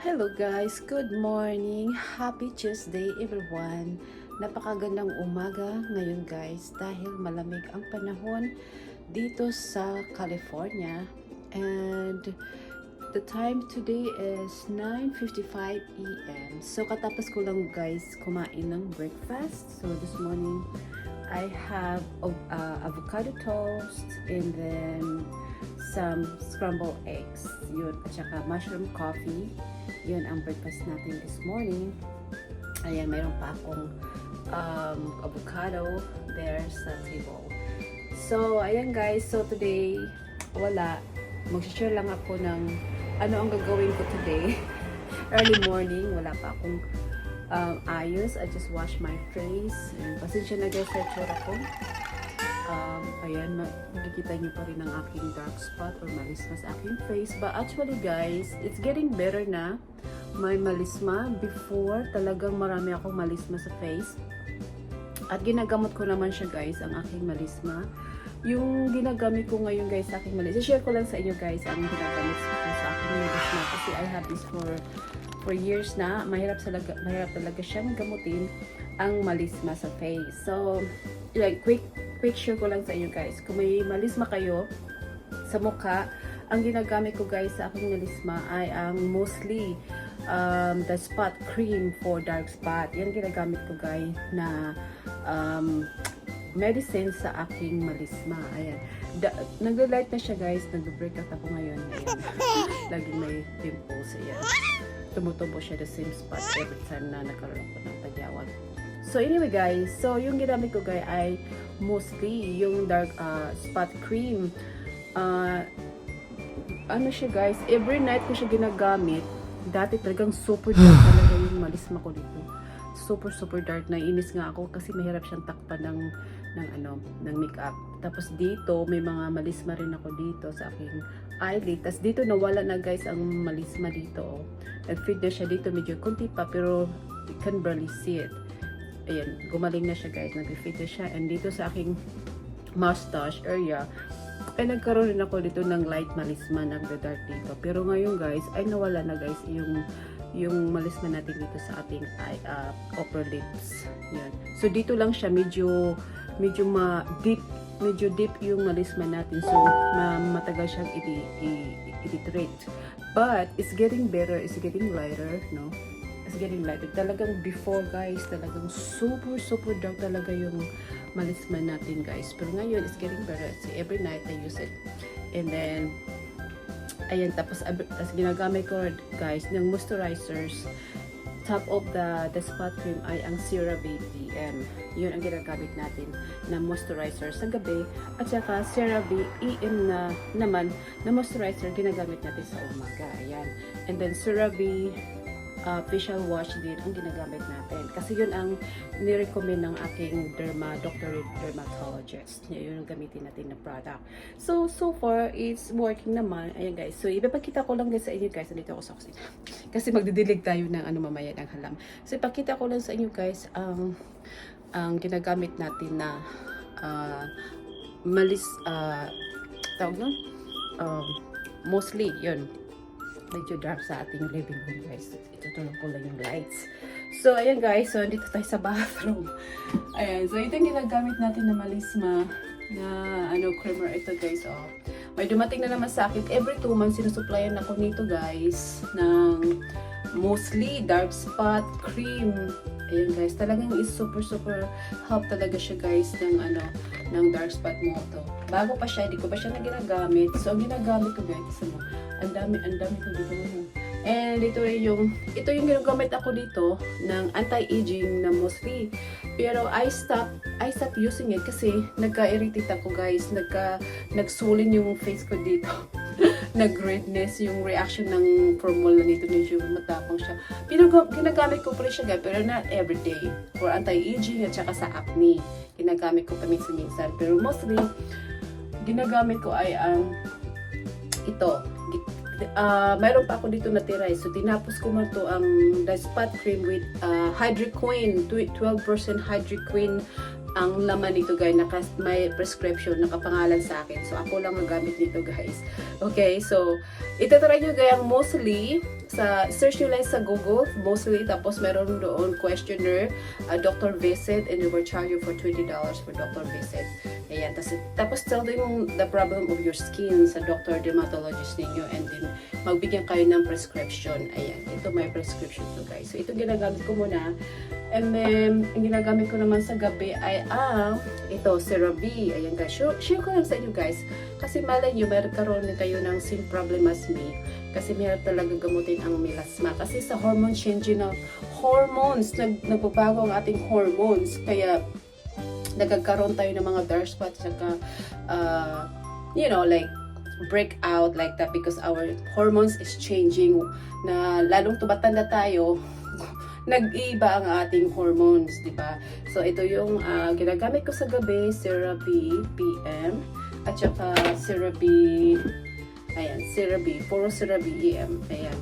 Hello guys, good morning. Happy Tuesday everyone. Napakagandang umaga ngayon guys dahil malamig ang panahon dito sa California. And the time today is 9:55 a.m. So katapos ko lang guys kumain ng breakfast. So this morning I have avocado toast and then some scrambled eggs. Yun, at saka mushroom coffee. Yun ang breakfast natin this morning. Ayan, mayroon pa akong avocado there sa table. So, ayan guys. So, today, wala. Mag-share lang ako ng ano ang gagawin ko today. Early morning, wala pa akong ayos. I just wash my face. Pasensya na guys sa itsura ko. Ayan, makikita niyo pa rin ang aking dark spot or malisma sa aking face. But actually guys, it's getting better na. May malisma. Before, talagang marami akong malisma sa face. At ginagamot ko naman siya guys, ang aking malisma. Yung ginagamit ko ngayon guys sa aking malisma. Share ko lang sa inyo guys ang ginagamit ko sa aking malisma. Kasi I have this for years na. Mahirap talaga siyang gamutin ang malisma sa face. So, like, quick share ko lang sa inyo guys. Kung may malisma kayo sa mukha, ang ginagamit ko guys sa aking malisma ay ang mostly the spot cream for dark spot. Yan ginagamit ko guys na medicine sa aking malisma. Ayan. Nag-light na siya guys. Nag-break out ako ngayon. Ayan. Laging may pimples. Ayan. Tumutubo siya the same spot every time na nagkaroon ko ng tagyawat. So anyway guys, so yung ginamit ko guys ay mostly yung dark spot cream. Ano siya guys, every night ko siya ginagamit. Dati talagang super dark talaga yung malisma ko dito. Super dark. Nainis nga ako kasi mahirap siyang takpan ng makeup. Tapos dito, may mga malisma rin ako dito sa aking eyelid. Tapos dito nawala na guys ang malisma dito. Oh. Nag-feed na siya dito, medyo kunti pa pero you can barely see it. Ayan, gumaling na siya guys, nag-feed na siya. And dito sa aking mustache area, ay nagkaroon rin ako dito ng light malisma, nagda-dark dito. Pero ngayon guys, ay nawala na guys yung malisma natin dito sa ating upper lips. Yan. So dito lang siya, medyo deep yung malisma natin. So matagal siyang i-treat. But it's getting better, it's getting lighter, no? It's getting lighter. Talagang before guys, talagang super dark talaga yung malisma natin guys. Pero ngayon, it's getting better. So every night I use it. And then, ayan, tapos ginagamit ko guys ng moisturizers. Top of the spot cream ay ang CeraVe PM. Yun ang ginagamit natin na moisturizer sa gabi. At saka CeraVe EM naman na moisturizer ginagamit natin sa umaga. Ayan. And then CeraVe facial wash din ang ginagamit natin. Kasi yun ang nirecommend ng aking dermatologist. Yun ang gamitin natin na product. So far, it's working naman. Ayan guys. So, ipapakita ko lang din sa inyo guys. Nandito ako sa kusina. Kasi magdidilig tayo ng mamaya ng halam. So, ipakita ko lang sa inyo guys ang ginagamit natin na tawag nun? Mostly, yun. Medyo dark sa ating living room guys. Itutulong ko lang yung lights. So, ayan guys. So, dito tayo sa bathroom. Ayan. So, ito yung ginagamit natin na malisma na creamer. Ito guys, oh. May dumating na naman sa akin. Every 2 months, sinusupplyan ako nito guys ng mostly dark spot cream. Ayan guys. Talagang is super help talaga siya guys ng dark spot mo to. Bago pa siya, hindi ko pa siya na ginagamit. So, ang ginagamit ko guys, ang dami ko dito ngayon. And ito yung ginagamit ako dito ng anti-aging na mostly. Pero I stopped using it kasi nagka-irritate ako guys. Nagsulin yung face ko dito. Nag-redness yung reaction ng formula nito. Medyo matapang siya. Ginagamit ko pa rin siya guys, pero not everyday. For anti-aging at saka sa acne. Ginagamit ko paminsan-minsan. Pero mostly, ginagamit ko ay ito. Mayroon pa ako dito natira. So, tinapos ko man to ang the spot cream with Hydroquin. 12% Hydroquin ang laman nito guys, may prescription, nakapangalan sa akin. So, ako lang nagamit nito guys. Okay, so, itatry nyo guys mostly, search nyo lang sa Google, mostly, tapos meron doon questionnaire, doctor visit, and we will charge you for $20 for doctor visit. Ayan, tapos tell them the problem of your skin sa doctor dermatologist ninyo, and then magbigyan kayo ng prescription. Ayan, ito may prescription to guys. So, ito ginagamit ko muna. And then, ang ginagamit ko naman sa gabi ay ito, CeraVe. Ayan guys, share ko lang sa inyo guys. Kasi malay nyo, meron karoon din kayo ng same problem as me. Kasi meron talaga gamutin ang melasma. Kasi sa hormone changing ng hormones, nagbabago ang ating hormones. Kaya, nagkakaroon tayo ng mga dark spots, saka, you know, like, breakout like that because our hormones is changing. Na lalong tumatanda tayo, nag-iba ang ating hormones, di ba? So, ito yung ginagamit ko sa gabi, CeraVe PM, at saka CeraVe, ayan, CeraVe, puro CeraVe EM, ayan.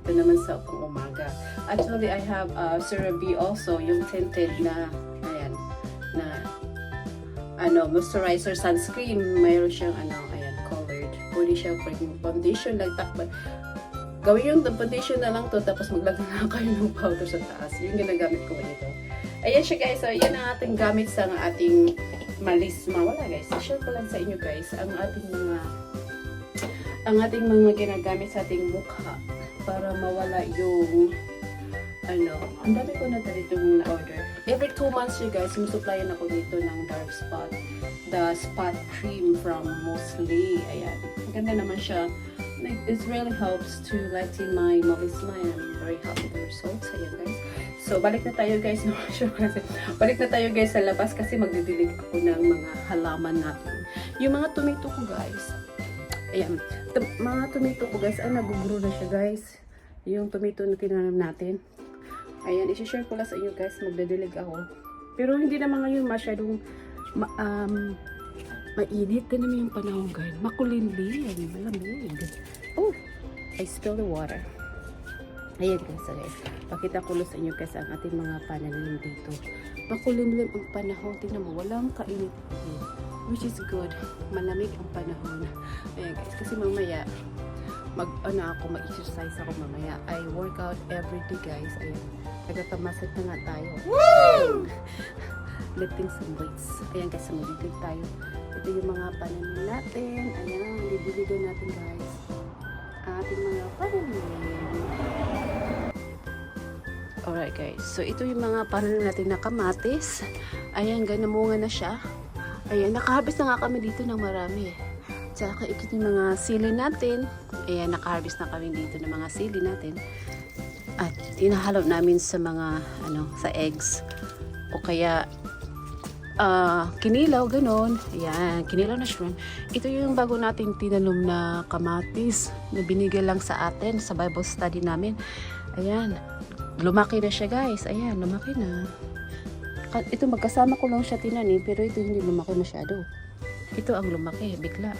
Ito naman sa umaga. Actually, I have CeraVe also, yung tinted na, ayan, na, moisturizer sunscreen, mayroon siyang, ayan, colored. Pwede siya pwedeng foundation, like takban. Gawin yung foundation na lang to, tapos maglagay na kayo ng powder sa taas. Yung ginagamit ko ito. Ayan siya guys. So, yan ang ating gamit sa ating melasma. Wala guys. Share ko lang sa inyo guys. Ang ating mga ginagamit sa ating mukha para mawala yung ang dami ko na itong na-order. Every 2 months you guys, musupplyan ako dito ng dark spot. The spot cream from Mostly. Ayan. Maganda naman siya. It really helps to lighten my melasma and I'm very happy with the results. Ayan guys. So, balik na tayo guys. Balik na tayo guys sa labas kasi magdidilig ako ng mga halaman natin. Yung mga tomato ko guys. Ayan. Mga tomato ko guys, ay nag-grow na siya guys. Yung tomato na tinanim natin. Ayan, isi-share ko lang sa inyo guys. Magdidilig ako. Pero hindi naman ngayon masyadong mainit din naman yung panahon guys. Makulimlim. Malamig. Oh, I spilled the water. Ayan guys, guys. Pakita ko lang sa inyo guys ang ating mga pananim dito. Makulimlim ang panahon. Tingnan mo, walang kainit. Which is good. Malamig ang panahon. Ayan guys, kasi mamaya mag-exercise ako mamaya. I work out every day guys. Ayan. Nagkakamasid na nga tayo. Woo! Lifting some weights. Ayan guys, magdidig tayo. Ito yung mga pananim natin. Ayan, didiligan natin guys. Ating mga pananim. Alright guys, so ito yung mga pananim natin na kamatis. Ayan, ganamunga na siya. Ayan, nakaharvest na nga kami dito ng marami. Tsaka ikit yung mga sili natin. Ayan, nakaharvest na kami dito ng mga sili natin. At tinahalo namin sa mga, sa eggs. O kaya, kinilaw, ganon. Ayan, kinilaw na shrimp. Ito yung bago natin tinanom na kamatis na binigay lang sa atin sa Bible study namin. Ayan, lumaki na siya guys. Ayan, lumaki na. Ito magkasama ko lang siya tinanim, pero ito hindi lumaki masyado. Ito ang lumaki, bigla.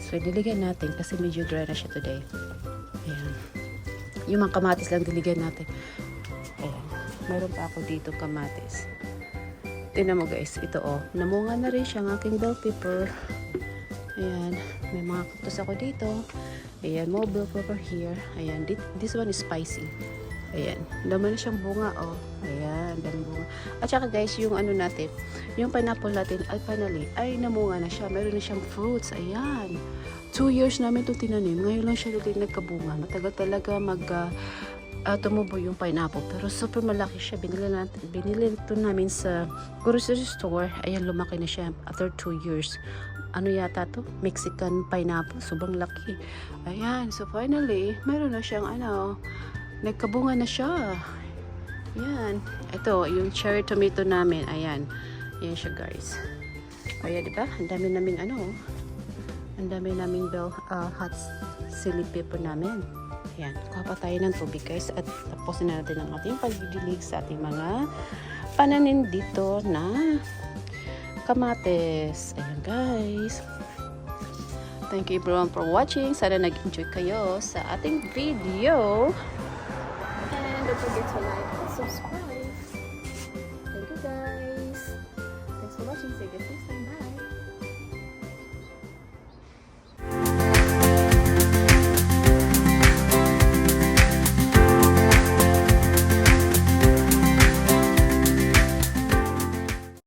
So, diligan natin kasi medyo dry na siya today. Ayan. Yung mga kamatis lang diligan natin. Ayan. Meron pa ako dito kamatis. Tingnan mo guys, ito namunga na rin siya ang aking bell pepper. Ayan, may mga cactus ako dito. Ayan, more bell pepper here. Ayan, this one is spicy. Ayan, dami na siyang bunga Ayan, dami bunga. At saka guys, yung natin, yung pineapple natin ay finally, ay namunga na siya. Meron na siyang fruits. Ayan. 2 years namin itong tinanim. Ngayon lang siya ulit nagkabunga. Matagal talaga tumubo yung pineapple. Pero super malaki siya. Binili ito namin sa grocery store. Ayan, lumaki na siya after 2 years. Ano yata to? Mexican pineapple. Sobrang laki. Ayan. So finally, meron na siyang nagkabunga na siya. Ayan. Ito, yung cherry tomato namin. Ayan. Ayan siya guys. Ayan, diba? Ang dami naming ang dami naming hot chili pepper namin. Ayan, kuha pa tayo ng tubig guys at tapusin na natin ang ating pagdidilig sa ating mga pananim dito na kamatis. Ayan guys. Thank you everyone for watching. Sana nag-enjoy kayo sa ating video. And don't forget to like and subscribe. Thank you guys. Thanks watching. Sige, sister.